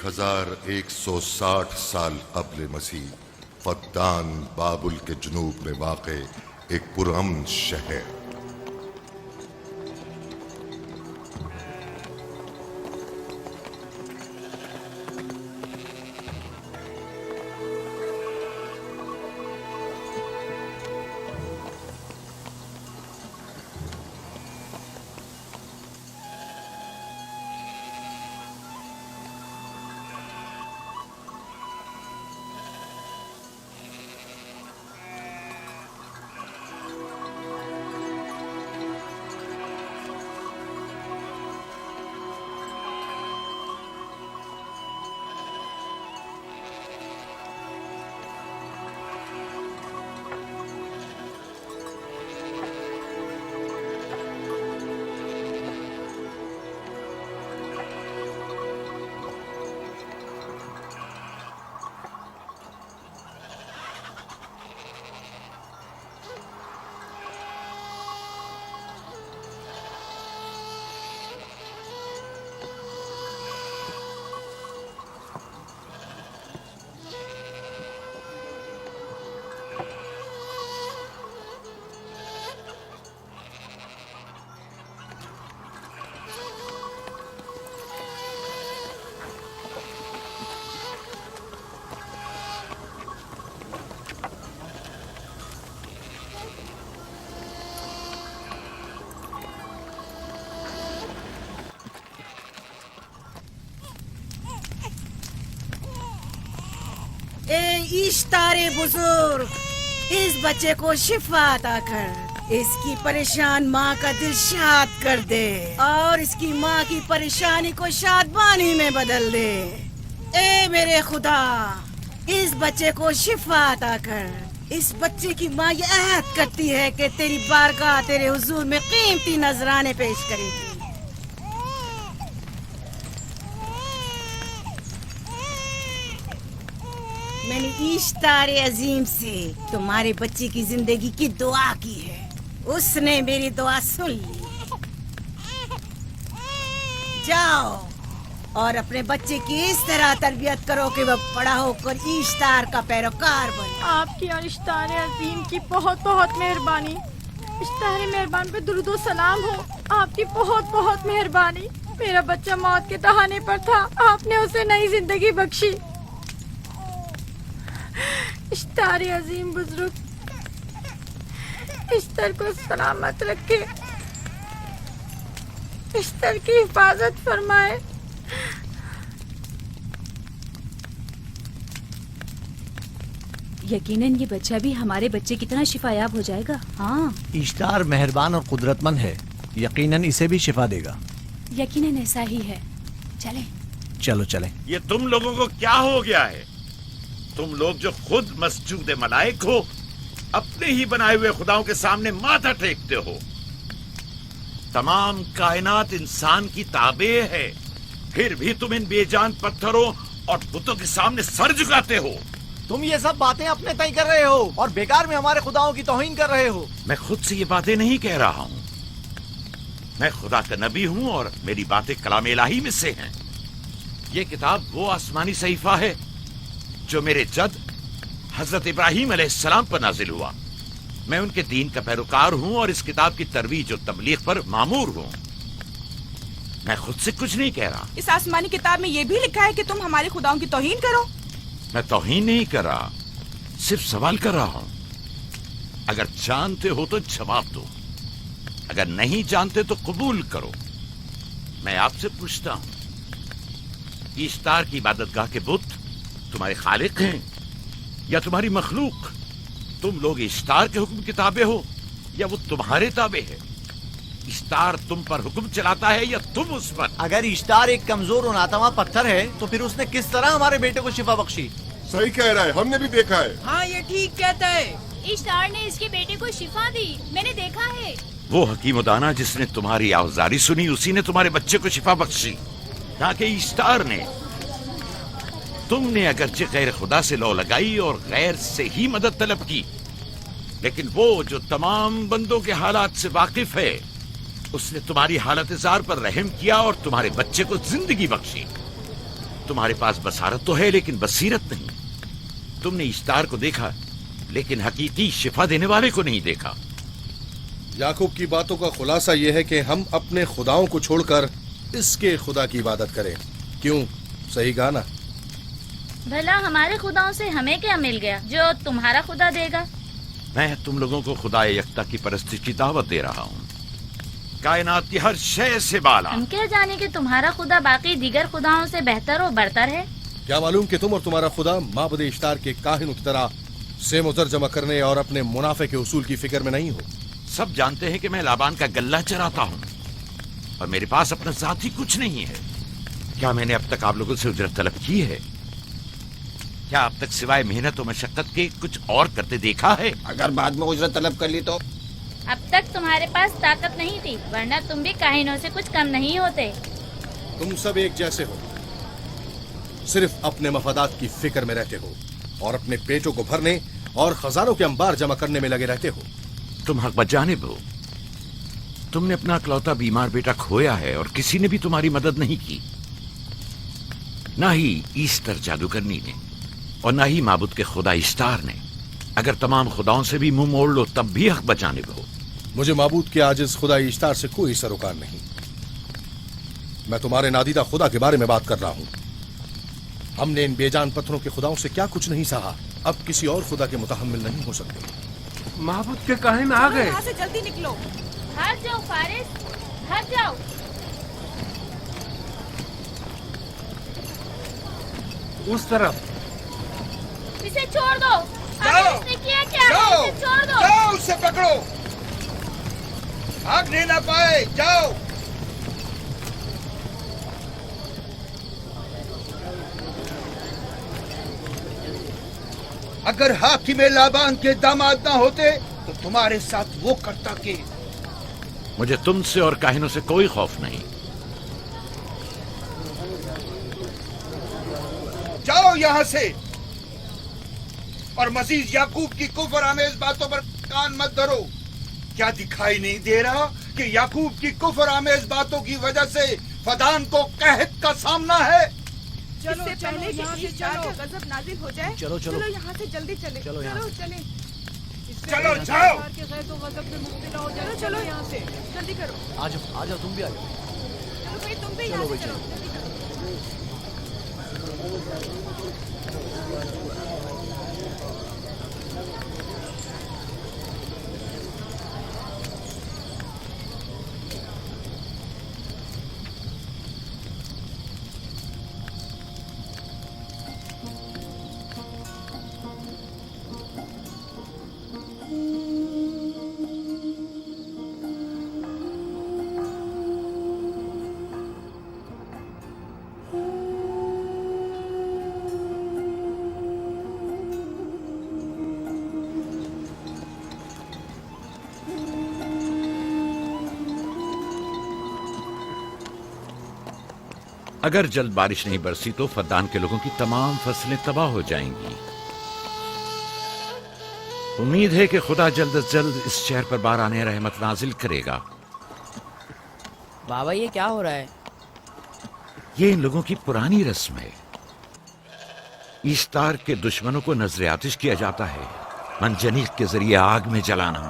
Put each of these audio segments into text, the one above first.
1160 سال قبل مسیح فدان بابل کے جنوب میں واقع ایک پرامن شہر۔ اشتار بزرگ، اس بچے کو شفا عطا کر، اس کی پریشان ماں کا دل شاد کر دے اور اس کی ماں کی پریشانی کو شادمانی میں بدل دے۔ اے میرے خدا، اس بچے کو شفا عطا کر۔ اس بچے کی ماں یہ عہد کرتی ہے کہ تیری بارگاہ تیرے حضور میں قیمتی نذرانے پیش کرے گی۔ میں نے اشتار عظیم سے تمہارے بچے کی زندگی کی دعا کی ہے، اس نے میری دعا سن لی۔ جاؤ اور اپنے بچے کی اس طرح تربیت کرو کہ وہ بڑا ہو کر اشتار کا پیروکار بنے۔ آپ کی اور اشتار عظیم کی بہت بہت مہربانی۔ اشتار مہربان پہ درود و سلام ہو، آپ کی بہت بہت مہربانی۔ میرا بچہ موت کے دہانے پر تھا، آپ نے اسے نئی زندگی بخشی۔ اشتار عظیم بزرگ اشتر کو سلامت رکھے، اشتر کی حفاظت فرمائے۔ یقیناً یہ بچہ بھی ہمارے بچے کی طرح شفا یاب ہو جائے گا۔ ہاں، اشتار مہربان اور قدرت مند ہے، یقیناً اسے بھی شفا دے گا۔ یقیناً ایسا ہی ہے۔ چلیں چلو چلیں۔ یہ تم لوگوں کو کیا ہو گیا ہے؟ تم لوگ جو خود مسجود ملائک ہو، اپنے ہی بنائے ہوئے خداؤں کے سامنے ماتھا ٹیکتے ہو۔ تمام کائنات انسان کی تابع ہے، پھر بھی تم ان بے جان پتھروں اور بتوں کے سامنے سر جھکاتے ہو۔ تم یہ سب باتیں اپنے تئیں کر رہے ہو اور بیکار میں ہمارے خداؤں کی توہین کر رہے ہو۔ میں خود سے یہ باتیں نہیں کہہ رہا ہوں، میں خدا کا نبی ہوں اور میری باتیں کلام الہی میں سے ہیں۔ یہ کتاب وہ آسمانی صحیفہ ہے جو میرے جد حضرت ابراہیم علیہ السلام پر نازل ہوا۔ میں ان کے دین کا پیروکار ہوں اور اس کتاب کی ترویج و تبلیغ پر مامور ہوں۔ میں خود سے کچھ نہیں کہہ رہا۔ اس آسمانی کتاب میں یہ بھی لکھا ہے کہ تم ہمارے خداؤں کی توہین کرو۔ میں توہین نہیں کر رہا، صرف سوال کر رہا ہوں۔ اگر جانتے ہو تو جواب دو، اگر نہیں جانتے تو قبول کرو۔ میں آپ سے پوچھتا ہوں، اشتار کی عبادت گاہ کے بت تمہارے خالق ہیں یا تمہاری مخلوق؟ تم لوگ اشتار کے حکم کے تابع ہو یا وہ تمہارے تابع ہے؟ اشتار تم پر حکم چلاتا ہے یا تم اس پر؟ اگر اشتار ایک کمزور اور ناتواں پتھر ہے تو پھر اس نے کس طرح ہمارے بیٹے کو شفا بخشی؟ صحیح کہہ رہا ہے، ہم نے بھی دیکھا ہے۔ ہاں یہ ٹھیک کہتا ہے۔ اشتار نے اس کے بیٹے کو شفا دی، میں نے دیکھا ہے۔ وہ حکیم و دانا جس نے تمہاری آوازاری سنی، اسی نے تمہارے بچے کو شفا بخشی، نہ کہ اشتار نے۔ تم نے اگرچہ غیر خدا سے لو لگائی اور غیر سے ہی مدد طلب کی، لیکن وہ جو تمام بندوں کے حالات سے واقف ہے، اس نے تمہاری حالت زار پر رحم کیا اور تمہارے بچے کو زندگی بخشی۔ तुम्हारे पास बसारत तो है लेकिन बसीरत नहीं। तुमने इश्तार को देखा लेकिन हकीकी शिफा देने वाले को नहीं देखा। याकूब की बातों का खुलासा यह है कि हम अपने खुदाओं को छोड़कर इसके खुदा की इबादत करें। क्यों, सही कहा ना? भला हमारे खुदाओं से हमें क्या मिल गया जो तुम्हारा खुदा देगा? मैं तुम लोगों को खुदा यकता की परस्ती की दावत दे रहा हूँ, कायनात की हर शय से बाला। हम क्या जाने कि तुम्हारा खुदा बाकी दीगर खुदाओं से बेहतर और बरतर है? क्या मालूम कि तुम और तुम्हारा खुदा माबुद इश्तार के काहिनों की तरह सेम और जमा करने और अपने मुनाफे के उसूल की फिक्र में नहीं हो। सब जानते हैं कि मैं लाबान का गल्ला चराता हूँ और मेरे पास अपना जाति कुछ नहीं है। क्या मैंने अब तक आप लोगों से उजरत तलब की है? क्या अब तक सिवाय मेहनत और मशक्कत के कुछ और करते देखा है? अगर बाद में उजरत तलब कर ली तो? अब तक तुम्हारे पास ताकत नहीं थी, वरना तुम भी काहिनों से कुछ कम नहीं होते। तुम सब एक जैसे हो, सिर्फ अपने मफादात की फिक्र में रहते हो और अपने पेटों को भरने और खजानों के अंबार जमा करने में लगे रहते हो। तुम हक बजानिब हो। तुमने अपना इकलौता बीमार बेटा खोया है और किसी ने भी तुम्हारी मदद नहीं की, ना ही ईस्टर जादूगरनी ने और ना ही माबुद के खुदा इश्तार ने। अगर तमाम खुदाओं से भी मुंह मोड़ लो तब भी हक बजानिब हो। मुझे माबूद के आजिज खुदा इश्तार से कोई सरोकार नहीं। मैं तुम्हारे नादीदा खुदा के बारे में बात कर रहा हूँ। हमने इन बेजान पत्थरों के खुदाओं से क्या कुछ नहीं सहा, अब किसी और खुदा के मुतहम्मिल नहीं हो सकते। माबूद के काहिन आ गए। यहाँ से जल्दी निकलो। भाग जाओ फारिस, भाग जाओ। उस तरफ इसे छोड़ दो। इसने किया क्या है? इसे छोड़ दो। जाओ, उसे पकड़ो, भागने ना पाए। जाओ। अगर हाकिम लाबान के दामाद ना होते तो तुम्हारे साथ वो करता के। मुझे तुमसे और काहिनों से कोई खौफ नहीं। जाओ यहाँ से और मजीद याकूब की कुफर आमेज बातों पर कान मत धरो। क्या दिखाई नहीं दे रहा कि याकूब की कुफर आमेज बातों की वजह से फदान को कहत का सामना है? चलो पहले यहाँ से जाकर गजब नाजिल हो जाए। चलो चलो चलो यहाँ से जल्दी चले। चलो यहाँ से। चले। चलो जाओ। चलो चलो यहाँ से जल्दी करो। आ जाओ तुम भी आ जाओ। चलो भाई तुम भी यहाँ से चलो। अगर जल्द बारिश नहीं बरसी तो फद्दान के लोगों की तमाम फसलें तबाह हो जाएंगी। उम्मीद है कि खुदा जल्द से जल्द इस शहर पर बाराने रहमत नाजिल करेगा। बाबा ये क्या हो रहा है? ये इन लोगों की पुरानी रस्म है। ईस्तार के दुश्मनों को नजर आतिश किया जाता है, मंजनीक के जरिए आग में जलाना।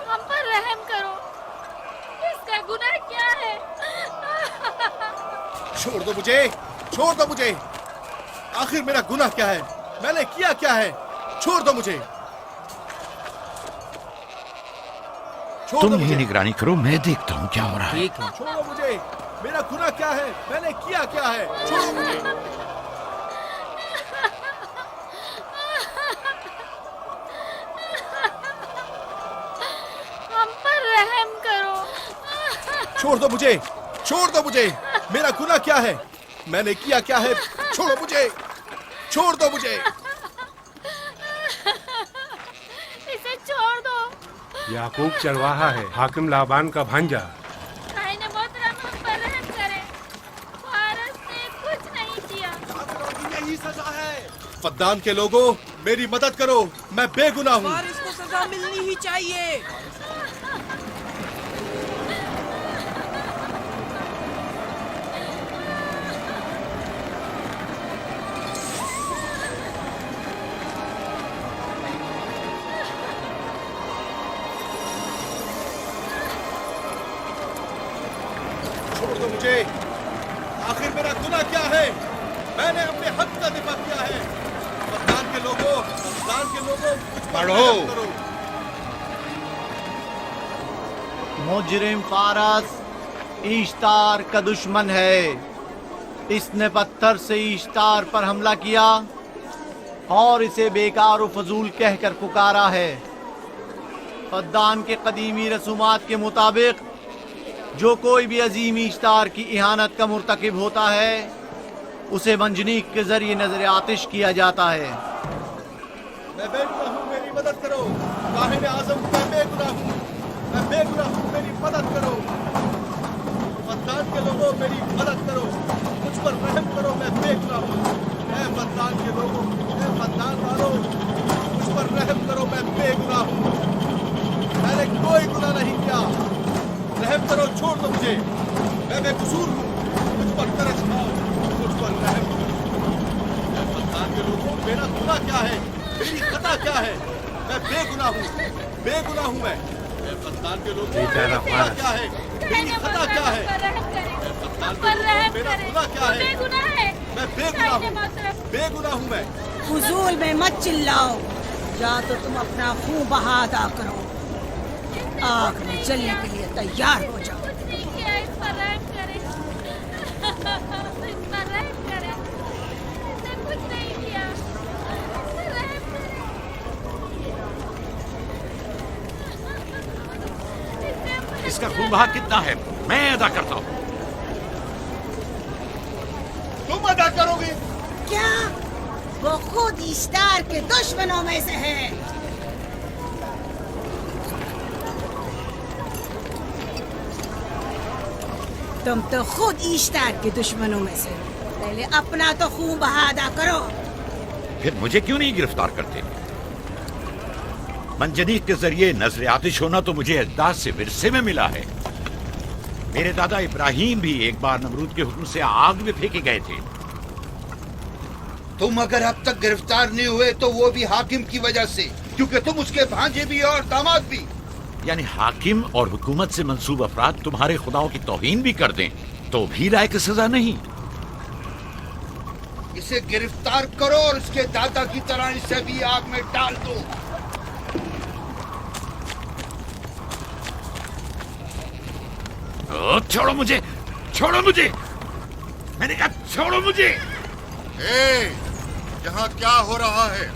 हम पर रहम करो, इसका गुनाह क्या है? छोड़ दो मुझे, छोड़ दो मुझे। आखिर मेरा गुनाह क्या है? मैंने किया क्या है? छोड़ दो मुझे। तुम ही निगरानी करो, मैं देखता हूँ क्या हो रहा है। ठीक है। छोड़ो मुझे। मेरा गुनाह क्या है? मैंने किया क्या है? छोड़ो मुझे। हम पर रहम करो। छोड़ दो मुझे, छोड़ दो मुझे। मेरा गुनाह क्या है? मैंने किया क्या है? छोड़ो मुझे, छोड़ दो मुझे। इसे छोड़ दो। याकूब चरवाहा है, हाकिम लाबान का भांजा। खाने मोहतरम हम पर रहम करे। फारस ने कुछ नहीं किया। यही सजा है। फद्दान के लोगों, मेरी मदद करो, मैं बेगुनाह हूँ। और इसको सजा سزا ملنی ہی چاہیے. چھوڑ دو مجھے. آخر میرا گناہ کیا ہے؟ میں نے اپنے حق کا دفاع کیا ہے. افغان کے لوگوں مجھ پر رحم کرو. مجرم فارس ایشتار کا دشمن ہے. اس نے پتھر سے ایشتار پر حملہ کیا اور اسے بیکار و فضول کہہ کر پکارا ہے. فدان کے قدیمی رسومات کے مطابق جو کوئی بھی عظیم ایشتار کی اہانت کا مرتکب ہوتا ہے اسے منجنیق کے ذریعے نظر آتش کیا جاتا ہے. میں بے گناہ ہوں، میری مدد کرو. کاہن اعظم میں بے گناہ ہوں، میں بے گناہ ہوں، میری مدد کرو. فدان کے لوگوں میری مدد کرو، مجھ پر رحم کرو. میں بے گناہ ہوں. اے فدان کے لوگوں، اے فدان والوں، مجھ پر رحم کرو. میں بے گناہ ہوں، میں نے کوئی گناہ نہیں کیا. رحم کرو، چھوڑ دو مجھے. میں بے قصور ہوں، مجھ پر ترس کھاؤ، مجھ پر رحم کرو. اے فدان کے لوگوں، میرا گناہ کیا ہے؟ میری خطا کیا ہے؟ میں بے گناہ ہوں، بے گناہ ہوں. میں اے فدان کے لوگوں، میرا گناہ کیا ہے؟ میری خطا کیا ہے؟ اے فدان کے لوگوں، میرا گناہ کیا ہے؟ میں بے گناہ ہوں، بے گناہ ہوں. میں فضول میں مت چلاؤ، یا تو تم اپنا خون بہا ادا کرو. آگ میں جلنے کے لیے تیار ہو جاؤ. کچھ نہیں کیا، اس پر رحم کرے، اس پر رحم کرے. اس نے کچھ نہیں کیا، اس پر رحم کرے. اس کا خون بہا کتنا ہے میں ادا کرتا ہوں. تم ادا کرو گے؟ کیا وہ خود ایشتار کے دشمنوں میں سے ہے؟ تم تو خود ایشتار کے دشمنوں میں سے. پہلے اپنا تو خون بہا ادا کرو. پھر مجھے کیوں نہیں گرفتار کرتے؟ منجنیق کے ذریعے نظر آتش ہونا تو مجھے اجداد سے ورثے میں ملا ہے. میرے دادا ابراہیم بھی ایک بار نمرود کے حکم سے آگ میں پھینکے گئے تھے. تم اگر اب تک گرفتار نہیں ہوئے تو وہ بھی حاکم کی وجہ سے، کیونکہ تم اس کے بھانجے بھی اور داماد بھی. یعنی حاکم اور حکومت سے منسوب افراد تمہارے خداؤں کی توہین بھی کر دیں تو بھی لائق سزا نہیں؟ اسے گرفتار کرو اور اس کے دادا کی طرح اسے بھی آگ میں ڈال دو. چھوڑو مجھے، چھوڑو مجھے، میں نے کہا چھوڑو مجھے. اے یہاں کیا ہو رہا ہے؟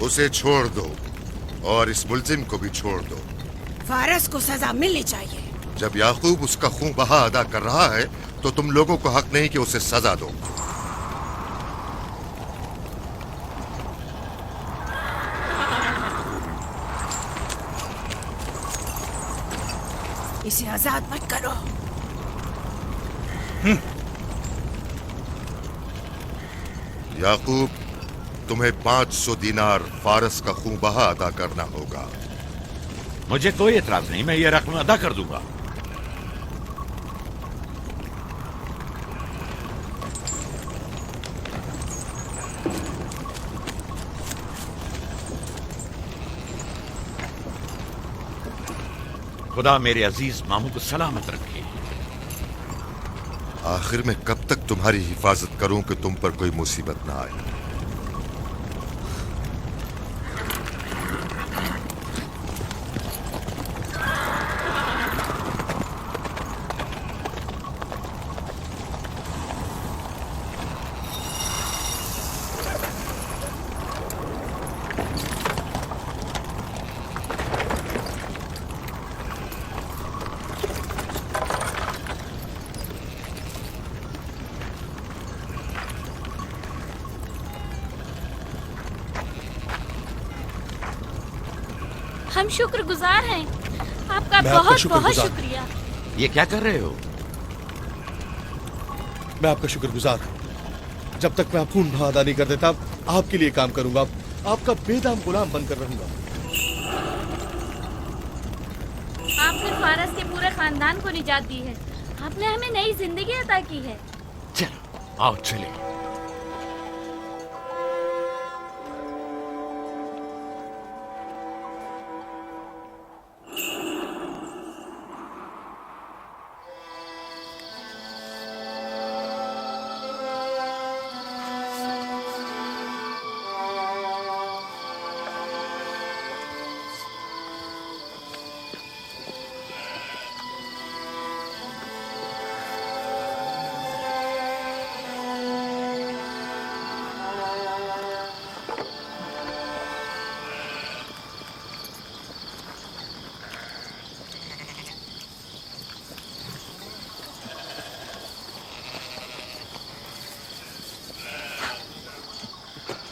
اسے چھوڑ دو اور اس ملزم کو بھی چھوڑ دو. فارس کو سزا ملنی چاہیے. جب یعقوب اس کا خون بہا ادا کر رہا ہے تو تم لوگوں کو حق نہیں کہ اسے سزا دو. اسے آزاد مت کرو. یعقوب تمہیں 500 دینار فارس کا خون بہا ادا کرنا ہوگا. مجھے کوئی اعتراض نہیں، میں یہ رقم ادا کر دوں گا. خدا میرے عزیز ماموں کو سلامت رکھے. آخر میں کب تک تمہاری حفاظت کروں کہ تم پر کوئی مصیبت نہ آئے؟ ہم شکر گزار ہیں آپ کا میں آپ کا بہت شکر بہت گزار ہوں. شکریہ. ये क्या कर रहे हो? मैं आपका शुक्रगुजार हूं। जब तक मैं अपूर्ण भाव अदा नहीं कर देता आपके लिए काम करूंगा, आपका बेदाम गुलाम बनकर रहूंगा। आपने फारस के पूरे खानदान को निजात दी है। आपने हमें नई जिंदगी अता की है। चलो आओ चले।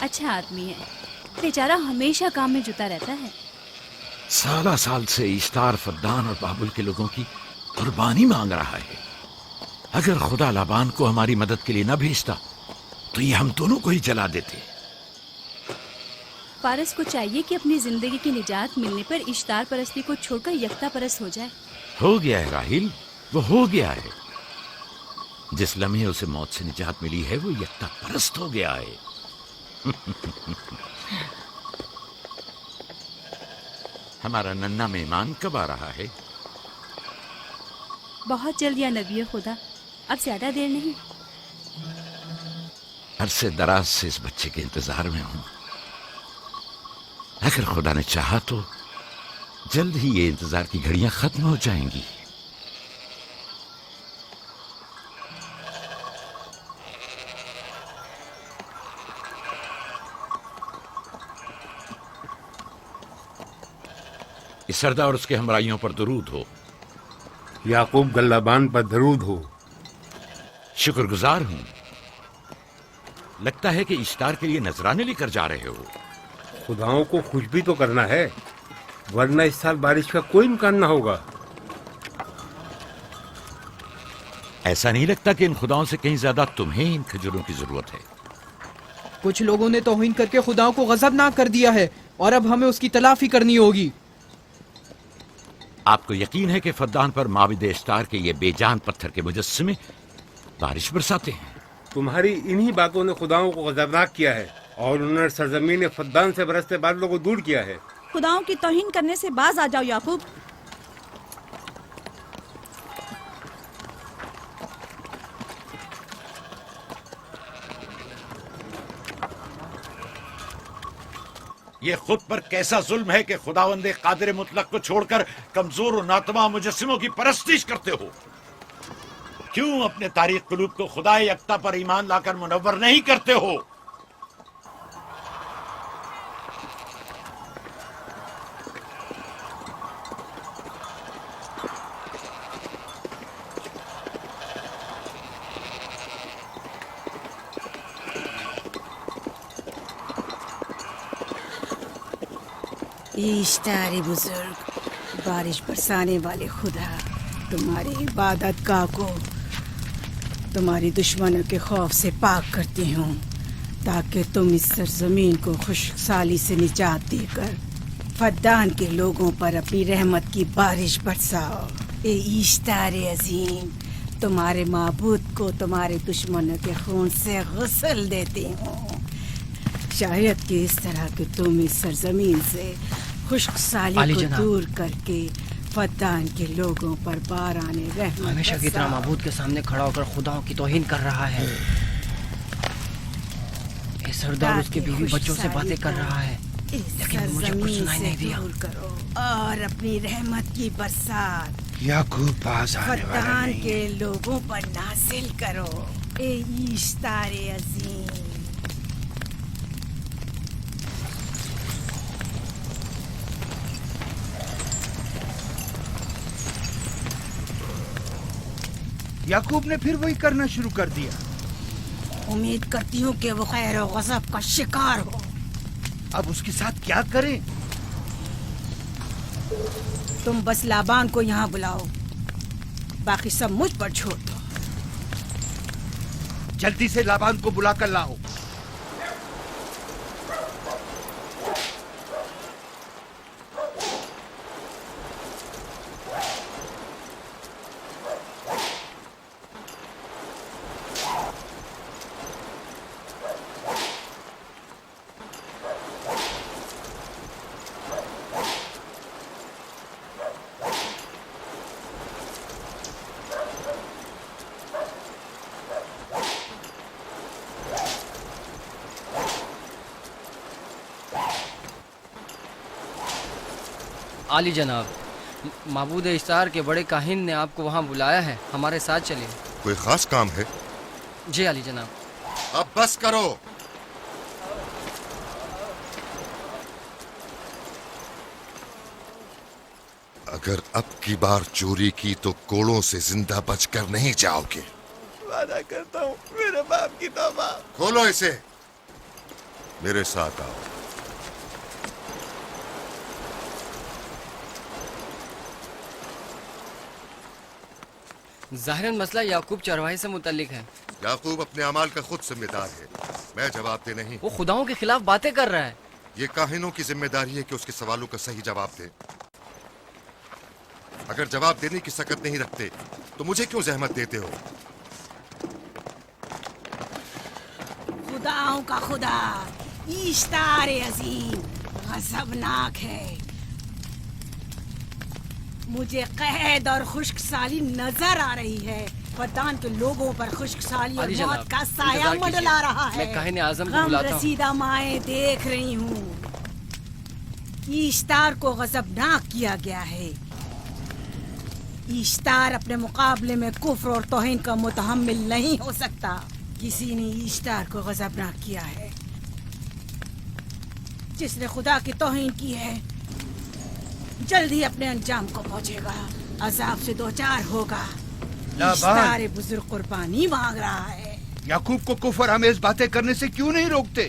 अच्छा आदमी है, बेचारा हमेशा काम में जुटा रहता है। साला साल से इश्तार, फद्दान और बाबुल के लोगों की कुर्बानी मांग रहा है। अगर खुदा लाबान को हमारी मदद के लिए न भेजता तो ये हम दोनों को ही जला देते। फारस को चाहिए कि अपनी जिंदगी की निजात मिलने पर इश्तार परस्ती को छोड़कर यकता परस्त हो जाए। हो गया है राहिल, वो हो गया है। जिस लम्हे उसे मौत से निजात मिली है वो यकता परस्त हो गया है। हमारा नन्ना मेहमान कब आ रहा है? बहुत जल्द या नबी खुदा, अब ज्यादा देर नहीं। अरसे दराज से इस बच्चे के इंतजार में हूं। अगर खुदा ने चाहा तो जल्द ही ये इंतजार की घड़ियां खत्म हो जाएंगी। इस सरदार और उसके हमराइयों पर दरूद हो। याकूब गल्लाबान पर दरूद हो। शुक्रगुजार हूं। लगता है कि इश्तार के लिए नजराने लेकर जा रहे हो। खुदाओं को खुश भी तो करना है, वरना इस साल बारिश का कोई इम्कान ना होगा। ऐसा नहीं लगता कि इन खुदाओं से कहीं ज्यादा तुम्हें इन खजूरों की जरूरत है? कुछ लोगों ने तौहीन करके खुदाओं को गजबनाक कर दिया है और अब हमें उसकी तलाफी करनी होगी। आपको यकीन है कि फद्दान पर माबिद इश्तार के ये बेजान पत्थर के मुजस्समे बारिश बरसाते हैं? तुम्हारी इन्हीं बातों ने खुदाओं को गजबनाक किया है और उन्होंने सरजमीन फद्दान से बरसते बादलों को दूर किया है। खुदाओं की तौहीन करने से बाज आ जाओ याकूब। ये खुद पर कैसा जुल्म है कि खुदावंदे कादिर मुतलक को छोड़कर कमजोर और नातमा मुजस्सिमों की परस्तिश करते हो। क्यों अपने तारीख कुलूब को खुदाए यकता पर ईमान लाकर मुनव्वर नहीं करते हो? इश्तार बुजुर्ग, बारिश बरसाने वाले खुदा, तुम्हारी इबादत गाह को तुम्हारी दुश्मनों के खौफ से पाक करती हूँ, ताकि तुम इस सरजमीन को खुशहाली से निजात देकर फद्दान के लोगों पर अपनी रहमत की बारिश बरसाओ। ए इश्तार अजीम, तुम्हारे माबूद को तुम्हारे दुश्मनों के खून से गुस्ल देती हूँ। शायद कि इस तरह कि तुम इस सरजमीन से खुशहाली को दूर करके फद्दान के लोगों पर बाराने रहमत हमेशा की तरह माबूद के सामने खड़ा होकर खुदाओं की तौहीन कर रहा है। ये सरदार उसके बीवी बच्चों से बातें कर रहा है, लेकिन मुझे कुछ सुनाई नहीं दिया। करो और अपनी रहमत की बरसात याकूब पास आने वाला फद्दान नहीं। के लोगों पर नाजिल करो। ए इश्तार अजीम, याकूब ने फिर वही करना शुरू कर दिया। उम्मीद करती हूँ कि वो खैर और गज़ब का शिकार हो। अब उसके साथ क्या करें? तुम बस लाबान को यहाँ बुलाओ। बाकी सब मुझ पर छोड़ दो। जल्दी से लाबान को बुला कर लाओ। आली जनाब, माबूद इश्तार के बड़े काहिन ने आपको वहाँ बुलाया है, हमारे साथ चलिए। कोई खास काम है? जी आली जनाब। अब बस करो। अगर अब की बार चोरी की तो कोड़ों से जिंदा बचकर नहीं जाओगे। वादा करता हूँ, मेरे बाप की तौबा। खोलो इसे, मेरे साथ आओ। ज़ाहिरन मसला याकूब चरवाहे से मुतल्लिक है। याकूब अपने अमाल का खुद जिम्मेदार है, मैं जवाब दे नहीं। वो खुदाओं के खिलाफ बातें कर रहा है। ये काहिनों की जिम्मेदारी है कि उसके सवालों का सही जवाब दे। अगर जवाब देने की सकत नहीं रखते तो मुझे क्यों जहमत देते हो? खुदाओं का खुदा इश्तार अजीम गजबनाक है। मुझे कैद और खुश्क साली नजर आ रही है। फद्दान के लोगों पर खुश्क साली और मौत का साया मंडला रहा है। मैं काहिन आज़म को गम बुलाता हूँ। रसीदा माएं देख रही हूँ। इश्तार को गजबनाक किया गया है। इश्तार अपने मुकाबले में कुफ्र और तौहीन का मुतहम्मिल नहीं हो सकता। किसी ने इश्तार को गजबनाक किया है। जिसने खुदा की तौहीन की है जल्द ही अपने अंजाम को पहुंचेगा, अजाब से दो चार होगा। इश्तार बुजुर्ग कुर्बानी मांग रहा है। याकूब को कुफर आमेज बातें करने से क्यों नहीं रोकते?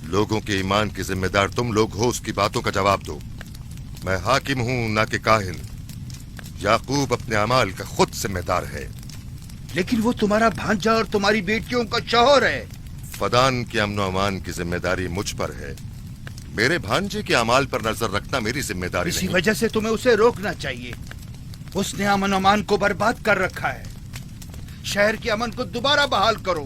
लोगों के ईमान के जिम्मेदार तुम लोग हो, उसकी बातों का जवाब दो। मैं हाकिम हूँ ना कि काहिन। याकूब अपने अमाल का खुद जिम्मेदार है। लेकिन वो तुम्हारा भांजा और तुम्हारी बेटियों का शौहर है। फदान के अमन अमान की जिम्मेदारी मुझ पर है। मेरे भांजे के अमाल पर नजर रखना मेरी जिम्मेदारी इसी नहीं। वजह से तुम्हें उसे रोकना चाहिए। उसने अमन अमान को बर्बाद कर रखा है। शहर के अमन को दोबारा बहाल करो।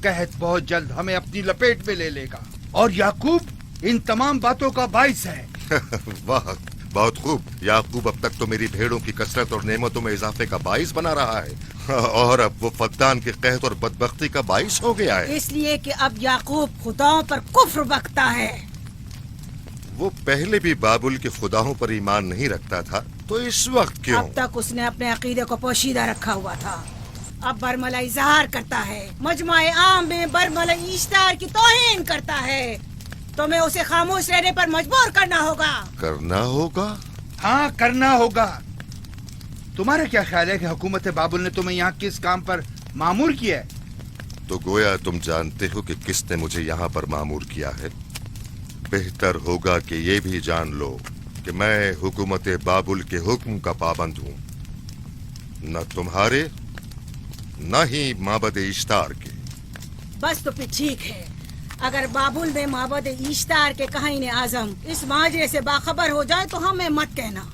कहत बहुत जल्द हमें अपनी लपेट में ले लेगा और याकूब इन तमाम बातों का बाइस है। वाह, बहुत खूब। याकूब अब तक तो मेरी भेड़ों की कसरत और नेमतों में इजाफे का बाइस बना रहा है और अब वो फद्दान के कहत और बदबख्ती का बाइस हो गया है। इसलिए कि अब याकूब खुदाओं पर कुफ्र बकता है। वो पहले भी बाबुल के खुदाओं पर ईमान नहीं रखता था, तो इस वक्त क्यों? अब तक उसने अपने अकीदे को पोशीदा रखा हुआ था। अब बरमला इजहार करता है, मजमाए आम में बरमला इश्तार की तौहीन करता है। तुम्हें उसे खामोश रहने पर मजबूर करना होगा। करना होगा? हाँ, करना होगा। तुम्हारा क्या ख्याल है कि हुकूमत बाबुल ने तुम्हें यहाँ किस काम पर मामूर किया है? तो गोया तुम जानते हो कि किसने मुझे यहाँ पर मामूर किया है। बेहतर होगा कि ये भी जान लो कि मैं हुकूमत बाबुल के हुक्म का पाबंद हूँ, न तुम्हारे न ही माबद इश्तार के। बस तो फिर ठीक है। अगर बाबुल ने माबद इश्तार के काहिन आजम इस माजरे से बाखबर हो जाए तो हमें मत कहना।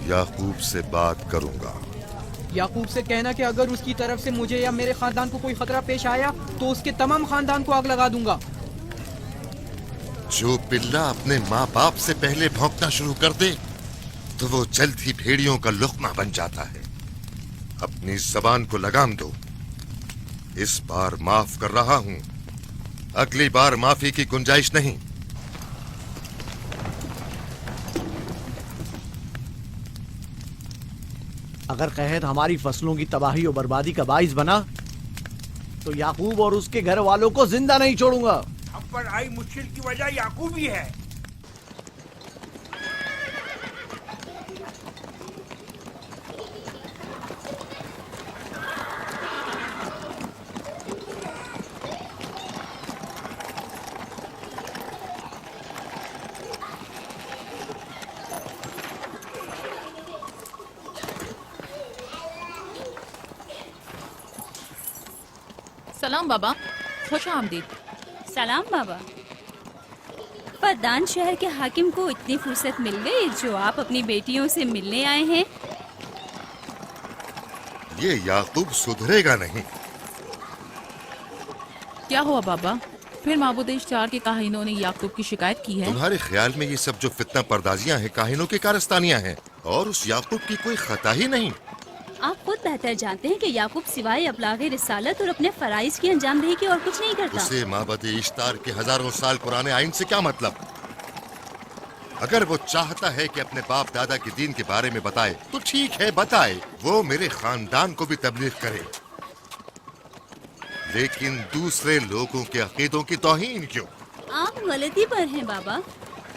याकूब से बात करूंगा। याकूब से कहना कि अगर उसकी तरफ से मुझे या मेरे खानदान को कोई खतरा पेश आया तो उसके तमाम खानदान को आग लगा दूंगा। जो पिल्ला अपने माँ बाप से पहले भौंकना शुरू कर दे तो वो जल्द ही भेड़ियों का लुक़मा बन जाता है। अपनी जबान को लगाम दो। इस बार माफ कर रहा हूँ, अगली बार माफी की गुंजाइश नहीं। अगर कहत हमारी फसलों की तबाही और बर्बादी का बाइस बना तो याकूब और उसके घर वालों को जिंदा नहीं छोड़ूंगा। हम पर आई मुश्किल की वजह याकूब ही है। सलाम बाबा, खुश आमदीद। सलाम बाबा। फद्दान शहर के हाकिम को इतनी फुर्सत मिल गई जो आप अपनी बेटियों से मिलने आए हैं। ये याकूब सुधरेगा नहीं। क्या हुआ बाबा? फिर माबूद इश्तार के काहिनों ने याकूब की शिकायत की है? तुम्हारे ख्याल में ये सब जो फितना पर्दाजियां हैं काहिनों की कारस्तानियां हैं, और उस याकूब की कोई खता ही नहीं। आप खुद बेहतर जानते हैं कि याकूब सिवाय अबलागे रिसालत और अपने फराइज की अंजामदही की और कुछ नहीं करता। उसे माबद इश्तार के हजारों साल पुराने आइन से क्या मतलब? अगर वो चाहता है कि अपने बाप दादा के दीन के बारे में बताए तो ठीक है, बताए। वो मेरे खानदान को भी तबलीग करे, लेकिन दूसरे लोगों के अकीदों की तौहीन क्यों? आप गलती पर हैं बाबा।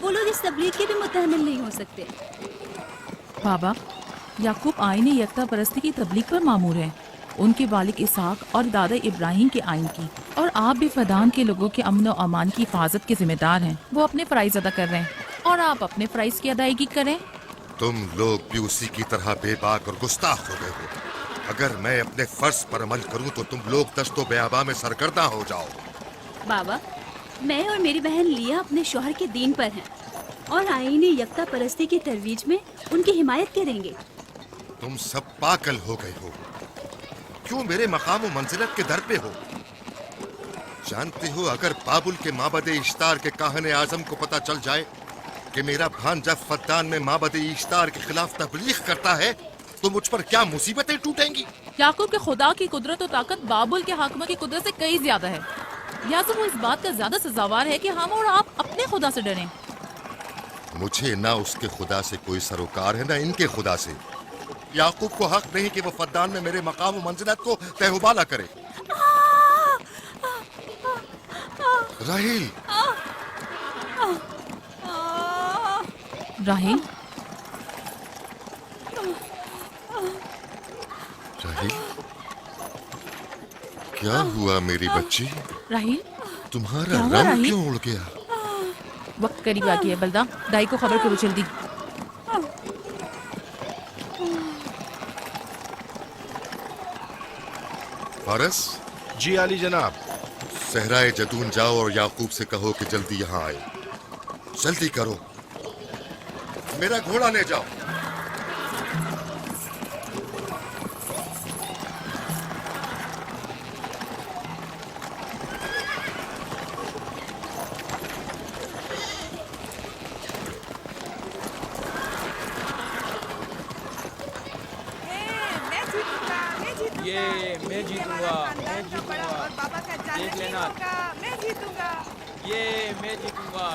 वो लोग इस तबलीग के भी मुतहम्मिल नहीं हो सकते। बाबा, याकूब आईने यकता परस्ती की तबलीग पर मामूर है, उनके वालिद इसहाक और दादा इब्राहिम के आइन की। और आप भी फदान के लोगों के अमन और अमान की हिफाजत के जिम्मेदार हैं। वो अपने फराइज अदा कर रहे हैं और आप अपने फराइज की अदायगी करें। तुम लोग भी उसी की तरह बेबाक और गुस्ताख हो गए हो। अगर मैं अपने फर्ज पर अमल करूं तो तुम लोग दस्तो बेआबा में सरगर्दा हो जाओ। बाबा, मैं और मेरी बहन लिया अपने शौहर के दीन पर हैं और आईने यकता परस्ती की तरवीज में उनकी हिमायत करेंगे। तुम सब पागल हो गए हो। क्यों मेरे मकाम और मंजिलत के दर पे हो? जानते हो, अगर बाबुल के माबद इश्तार के काहने आजम को पता चल जाए कि मेरा भांजा फद्दान में माबद इश्तार के खिलाफ तबलीग करता है तो मुझ पर क्या मुसीबतें टूटेंगी। याकूब के खुदा की कुदरत और ताकत बाबुल के हाकिम की कुदरत से कई ज्यादा है। या तो वो इस बात का ज्यादा सजावार है कि हम और आप अपने खुदा से डरें। मुझे ना उसके खुदा से कोई सरोकार है, ना इनके खुदा से। याकूब को हक नहीं कि वो फद्दान में मेरे मकाम और मंजिलत को तहबाला करे। राहिल, राहिल, राहिल, क्या हुआ मेरी बच्ची? राहिल, तुम्हारा रंग क्यों उड़ गया? वक्त करीब आ गया है बलदा, दाई को खबर करो जल्दी। फारस? जी आली जनाब। सहराए जदून जाओ और याकूब से कहो कि जल्दी यहाँ आए। जल्दी करो, मेरा घोड़ा ले जाओ। मैं जीतूंगा, देख लेना। मैं जीतूंगा, ये मैं जीतूंगा,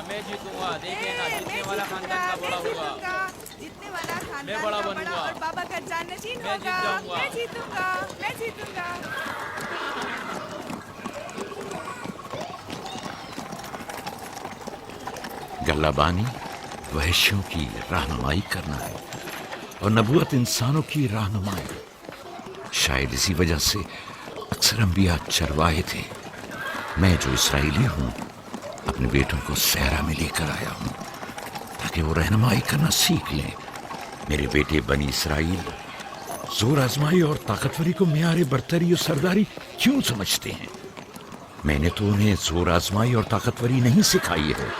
देख लेना। जीतने वाला खानदान का बड़ा होगा, जीतने वाला खानदान मैं बड़ा का बनूंगा और बाबा का जानशीन मैं होगा। जीत जाऊंगा। मैं जीतूंगा, मैं जीतूंगा। गल्लाबानी वहशियों की रहनुमाई करना है और नबूवत इंसानों की रहनुमाई। शायद इसी वजह से अक्सर अंबिया चरवाहे थे। मैं जो इसराइली हूँ अपने बेटों को सहरा में लेकर आया हूँ ताकि वो रहनुमाई करना सीख लें। मेरे बेटे बनी इसराइल जोर आजमाई और ताकतवरी को मियारे बरतरी और सरदारी क्यों समझते हैं? मैंने तो उन्हें जोर आजमाई और ताकतवरी नहीं सिखाई है।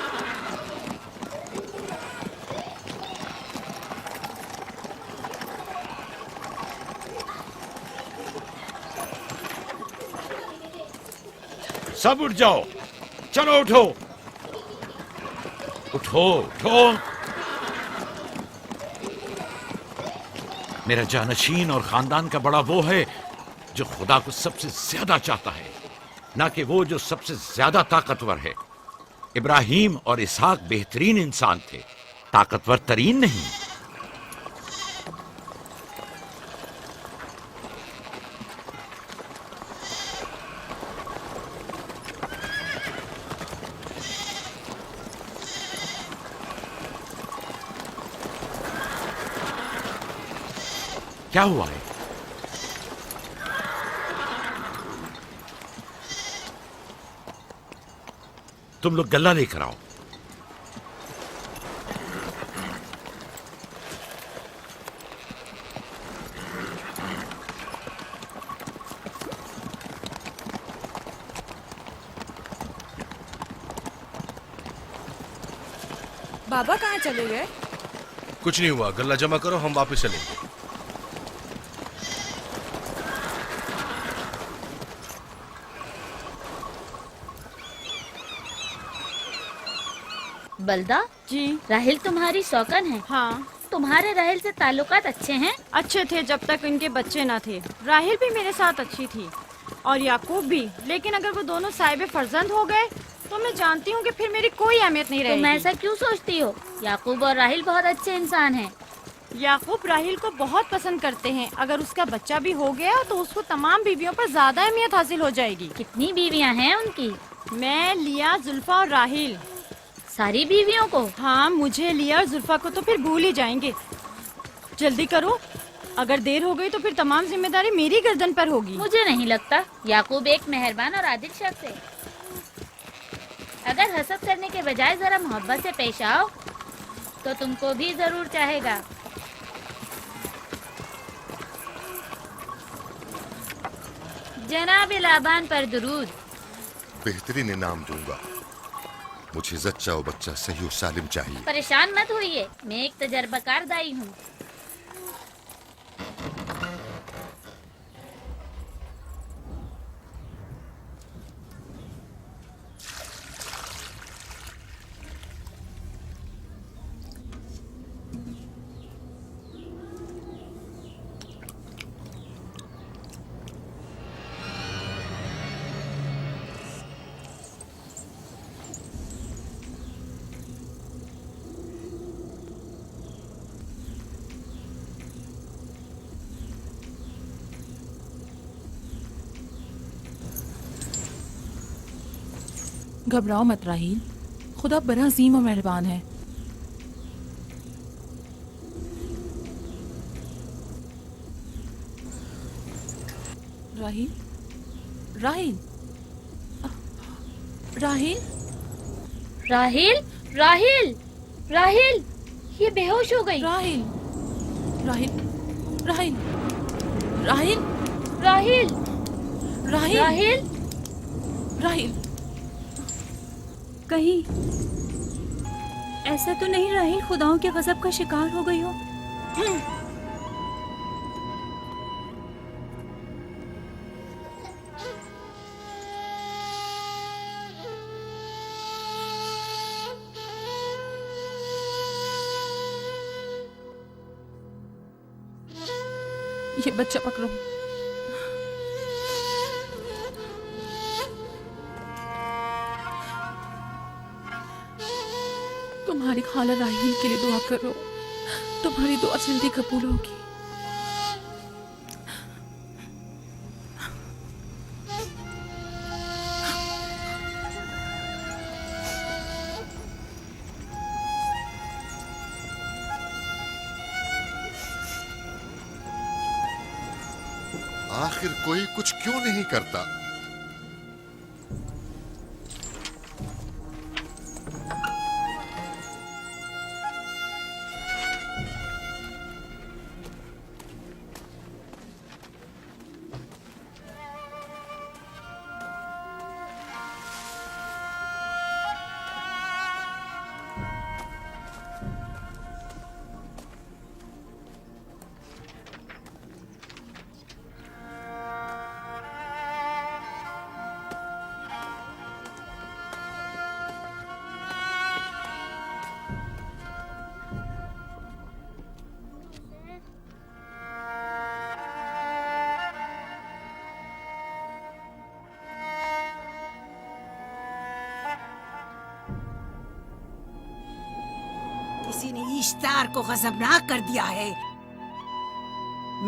सब उठ जाओ, चलो उठो, उठो, उठो। मेरा जानशीन और खानदान का बड़ा वो है जो खुदा को सबसे ज्यादा चाहता है, ना कि वो जो सबसे ज्यादा ताकतवर है। इब्राहिम और इसहाक बेहतरीन इंसान थे, ताकतवर तरीन नहीं। क्या हुआ है? तुम लोग गल्ला लेकर आओ। बाबा कहाँ चले गए? कुछ नहीं हुआ, गल्ला जमा करो, हम वापस चलेंगे। बलदा जी। राहिल तुम्हारी सौकन है? हाँ। तुम्हारे राहिल से ताल्लुकात अच्छे हैं? अच्छे थे जब तक इनके बच्चे न थे। राहिल भी मेरे साथ अच्छी थी और याकूब भी, लेकिन अगर वो दोनों साहिब फर्जंद हो गए तो मैं जानती हूँ कि फिर मेरी कोई अहमियत नहीं रहेगी। तुम ऐसा क्यों सोचती हो? याकूब और राहिल बहुत अच्छे इंसान हैं। याकूब राहिल को बहुत पसंद करते हैं। अगर उसका बच्चा भी हो गया तो उसको तमाम बीवियों पर ज्यादा अहमियत हासिल हो जाएगी। कितनी बीवियाँ हैं उनकी? मैं, लिया, जुल्फा और राहिल। सारी बीवियों को? हाँ, मुझे, लिया और जुल्फा को तो फिर भूल ही जाएंगे। जल्दी करो, अगर देर हो गई तो फिर तमाम जिम्मेदारी मेरी गर्दन पर होगी। मुझे नहीं लगता। याकूब एक मेहरबान और आदिल शख्स है। अगर हसद करने के बजाय जरा मोहब्बत से पेश आओ तो तुमको भी जरूर चाहेगा। जनाब लाबान पर दुरूद। बेहतरीन इनाम दूंगा। मुझे जच्चा और बच्चा सही और सालिम चाहिए। परेशान मत होइए, मैं एक तजर्बाकार दाई हूँ। घबराओ मत राहील, खुदा बड़ा अजीम और मेहरबान है। राहील, राहील, राहील, राहिल, राहिल, राहिल, ये बेहोश हो गई। राहील, राहील, राहील, राहील, राहिल, राहील, राहिल, राहील। कहीं ऐसा तो नहीं राहिल खुदाओं के गजब का शिकार हो गई हो? ये बच्चा पकड़ो। तुम्हारी खाला राहील के लिए दुआ करो, तुम्हारी दुआ जल्दी कबूल होगी। आखिर कोई कुछ क्यों नहीं करता? किसी ने इश्तार को गजबनाक कर दिया है।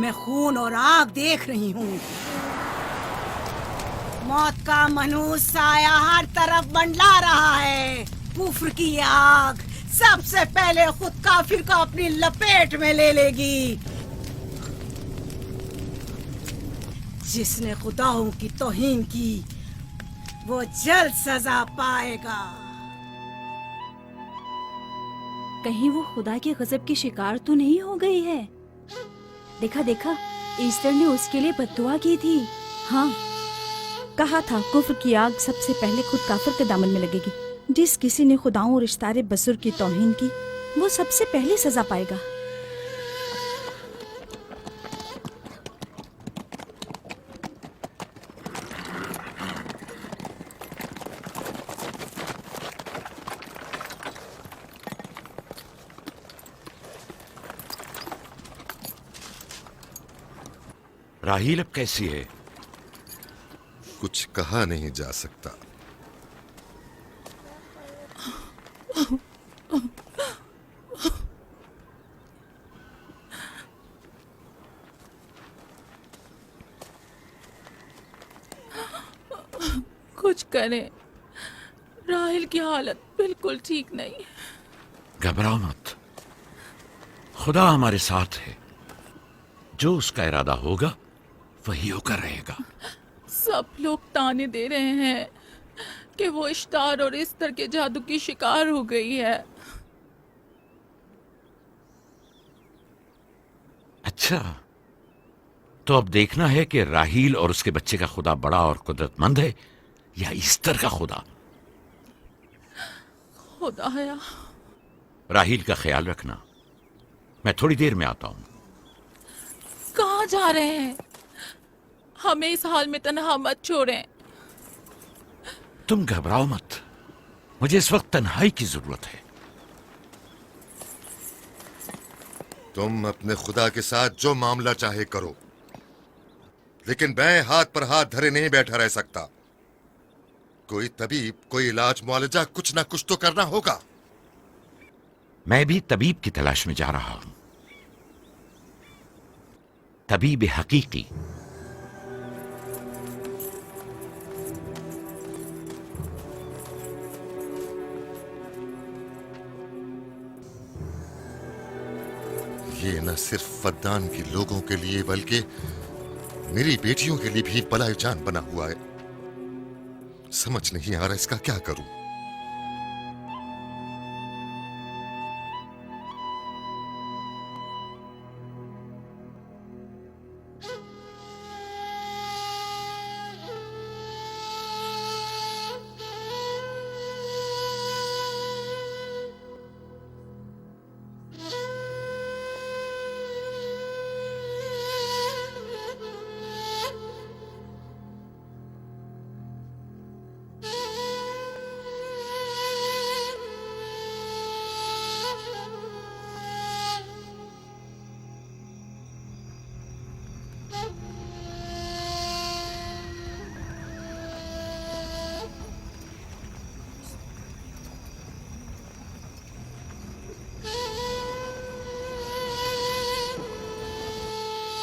मैं खून और आग देख रही हूँ। मौत का मनहूस साया हर तरफ मंडला रहा है। कुफ्र की आग सबसे पहले खुद काफिर को अपनी लपेट में ले लेगी। जिसने खुदाओं की तौहीन की वो जल्द सजा पाएगा। कहीं वो खुदा के गजब की शिकार तो नहीं हो गई है? देखा देखा, ईस्टर ने उसके लिए बद्दुआ की थी। हाँ, कहा था कुफ्र की आग सबसे पहले खुद काफिर के दामन में लगेगी। जिस किसी ने खुदाओं और इश्तारे बजुर्ग की तौहीन की वो सबसे पहले सजा पाएगा। राहील अब कैसी है? कुछ कहा नहीं जा सकता। कुछ करें, राहिल की हालत बिल्कुल ठीक नहीं। घबराओ मत, खुदा हमारे साथ है। जो उसका इरादा होगा वही होकर रहेगा। सब लोग ताने दे रहे हैं कि वो इश्तार और इस्तर के जादू की शिकार हो गई है। अच्छा, तो अब देखना है कि राहील और उसके बच्चे का खुदा बड़ा और कुदरतमंद है या इस्तर का खुदा। खुदाया, राहील का ख्याल रखना। मैं थोड़ी देर में आता हूं। कहाँ जा रहे हैं? हमें इस हाल में तन्हा मत छोड़ें। तुम घबराओ मत, मुझे इस वक्त तन्हाई की जरूरत है। तुम अपने खुदा के साथ जो मामला चाहे करो, लेकिन मैं हाथ पर हाथ धरे नहीं बैठा रह सकता। कोई तबीब, कोई इलाज मुआलजा, कुछ ना कुछ तो करना होगा। मैं भी तबीब की तलाश में जा रहा हूं, तबीब हकीकी। ये न सिर्फ फद्दान के लोगों के लिए बल्कि मेरी बेटियों के लिए भी बलाए जान बना हुआ है। समझ नहीं आ रहा इसका क्या करूं।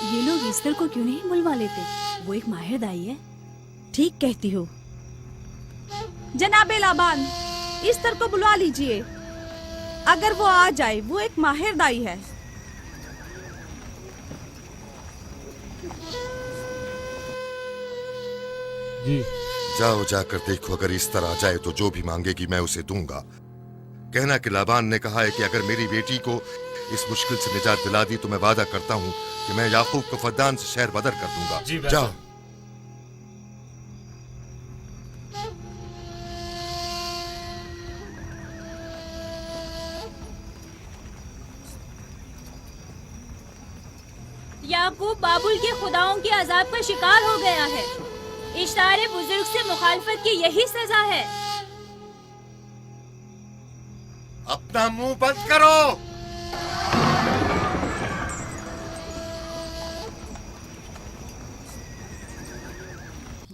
ये लोग इस्तर को क्यों नहीं बुलवा लेते? वो एक माहिर दाई है। ठीक कहती हो। जनाबे लाबान, इस्तर को बुलवा लीजिए। अगर वो आ जाए, वो एक माहिर दाई है। जी। जाओ, जाकर देखो, अगर इस तरह आ जाए तो जो भी मांगेगी मैं उसे दूंगा। कहना कि लाबान ने कहा है कि अगर मेरी बेटी को इस मुश्किल से निजात दिला दी तो मैं वादा करता हूं कि मैं याकूब को फद्दान से शहर बदर कर दूंगा। जाओ। याकूब बाबुल के खुदाओं के अजाब का शिकार हो गया है। इश्तारे बुजुर्ग से मुखालफत की यही सजा है। अपना मुंह बंद करो।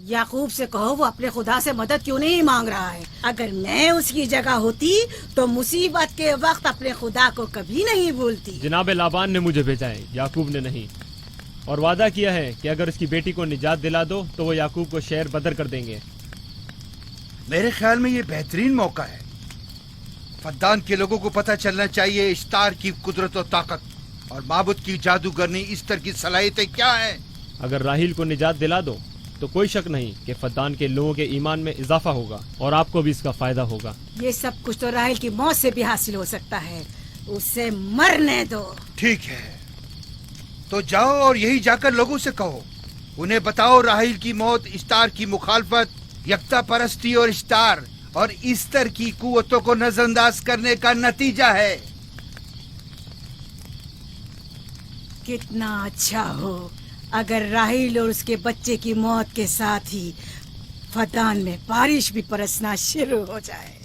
याकूब से कहो वो अपने खुदा से मदद क्यों नहीं मांग रहा है। अगर मैं उसकी जगह होती तो मुसीबत के वक्त अपने खुदा को कभी नहीं भूलती। जनाब लाबान ने मुझे भेजा है, याकूब ने नहीं, और वादा किया है कि अगर उसकी बेटी को निजात दिला दो तो वो याकूब को शहर बदर कर देंगे। मेरे ख्याल में ये बेहतरीन मौका है। फद्दान के लोगों को पता चलना चाहिए इश्तार की कुदरत और ताकत और माबुद की जादूगरनी इस्तर की सलाहियतें क्या हैं। अगर राहील को निजात दिला दो तो कोई शक नहीं कि फद्दान के लोगों के ईमान में इजाफा होगा और आपको भी इसका फायदा होगा। ये सब कुछ तो राहील की मौत से भी हासिल हो सकता है। उसे मरने दो। ठीक है, तो जाओ और यही जाकर लोगों से कहो, उन्हें बताओ राहील की मौत, इश्तार की मुखालफत, यकता परस्ती और इश्तार اور ایسٹر کی قوتوں کو نظر انداز کرنے کا نتیجہ ہے. کتنا اچھا ہو اگر راہیل اور اس کے بچے کی موت کے ساتھ ہی فدان میں بارش بھی برسنا شروع ہو جائے.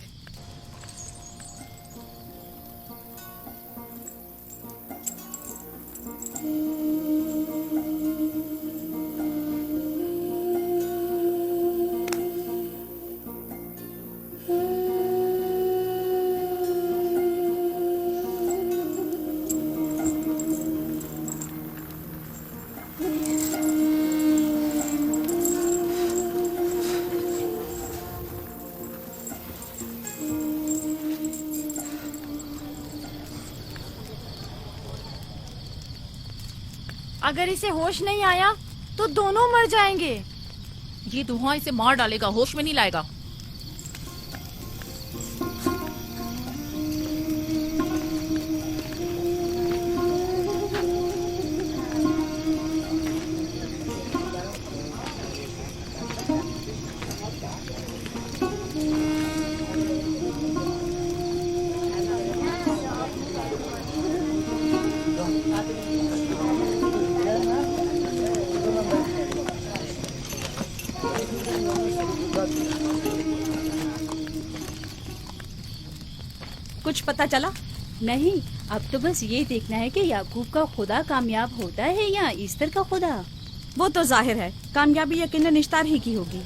اگر اسے ہوش نہیں آیا تو دونوں مر جائیں گے. یہ دھواں اسے مار ڈالے گا، ہوش میں نہیں لائے گا. کچھ پتا چلا؟ نہیں، اب تو بس یہ دیکھنا ہے کہ یعقوب کا خدا کامیاب ہوتا ہے یا ایسٹر کا خدا. وہ تو ظاہر ہے کامیابی یقیناً اشتار ہی کی ہوگی.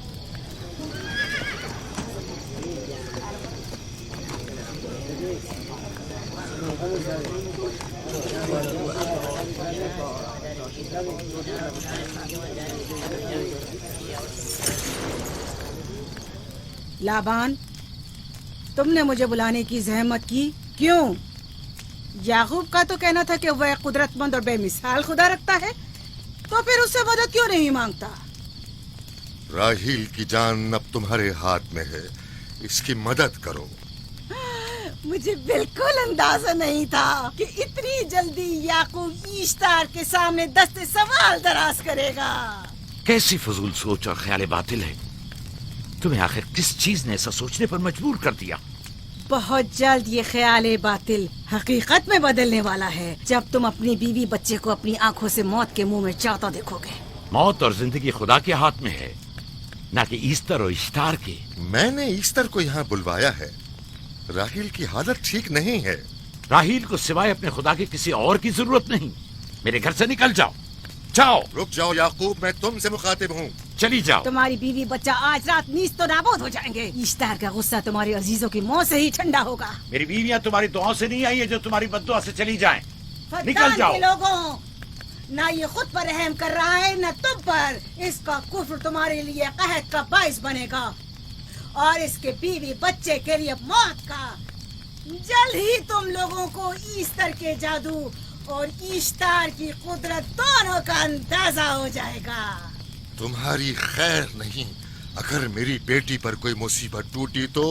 لابان، تم نے مجھے بلانے کی زحمت کی کیوں؟ یعقوب کا تو کہنا تھا کہ وہ ایک قدرت مند اور بے مثال خدا رکھتا ہے، تو پھر اس سے مدد کیوں نہیں مانگتا؟ راہیل کی جان اب تمہارے ہاتھ میں ہے، اس کی مدد کرو. مجھے بالکل اندازہ نہیں تھا کہ اتنی جلدی یعقوب ایشتار کے سامنے دست سوال دراز کرے گا. کیسی فضول سوچ اور خیال باطل ہے. تمہیں آخر کس چیز نے ایسا سوچنے پر مجبور کر دیا؟ بہت جلد یہ خیال باطل حقیقت میں بدلنے والا ہے جب تم اپنی بیوی بچے کو اپنی آنکھوں سے موت کے منہ میں چاہتا دیکھو گے. موت اور زندگی خدا کے ہاتھ میں ہے، نہ کہ ایسٹر اور اشتار کے. میں نے ایسٹر کو یہاں بلوایا ہے. راہیل کی حالت ٹھیک نہیں ہے. راہیل کو سوائے اپنے خدا کے کسی اور کی ضرورت نہیں. میرے گھر سے نکل جاؤ. جاؤ. رک جاؤ یعقوب، میں تم سے مخاطب ہوں. چلی جاؤ. تمہاری بیوی بچہ آج رات نیست و نابود ہو جائیں گے. ایشتار کا غصہ تمہارے عزیزوں کی موت سے ہی ٹھنڈا ہوگا. میری بیویاں تمہاری دعاؤں سے نہیں آئی ہے جو تمہاری بددعا سے چلی جائیں. نکل فدان جاؤ. کے لوگوں، نہ یہ خود پر رحم کر رہا ہے نہ تم پر. اس کا کفر تمہارے لیے قحط کا باعث بنے گا اور اس کے بیوی بچے کے لیے موت کا. جلد ہی تم لوگوں کو ایسٹر کے جادو اور ایشتار کی قدرت دونوں کا اندازہ ہو جائے گا. تمہاری خیر نہیں. اگر میری بیٹی پر کوئی مصیبت ٹوٹی تو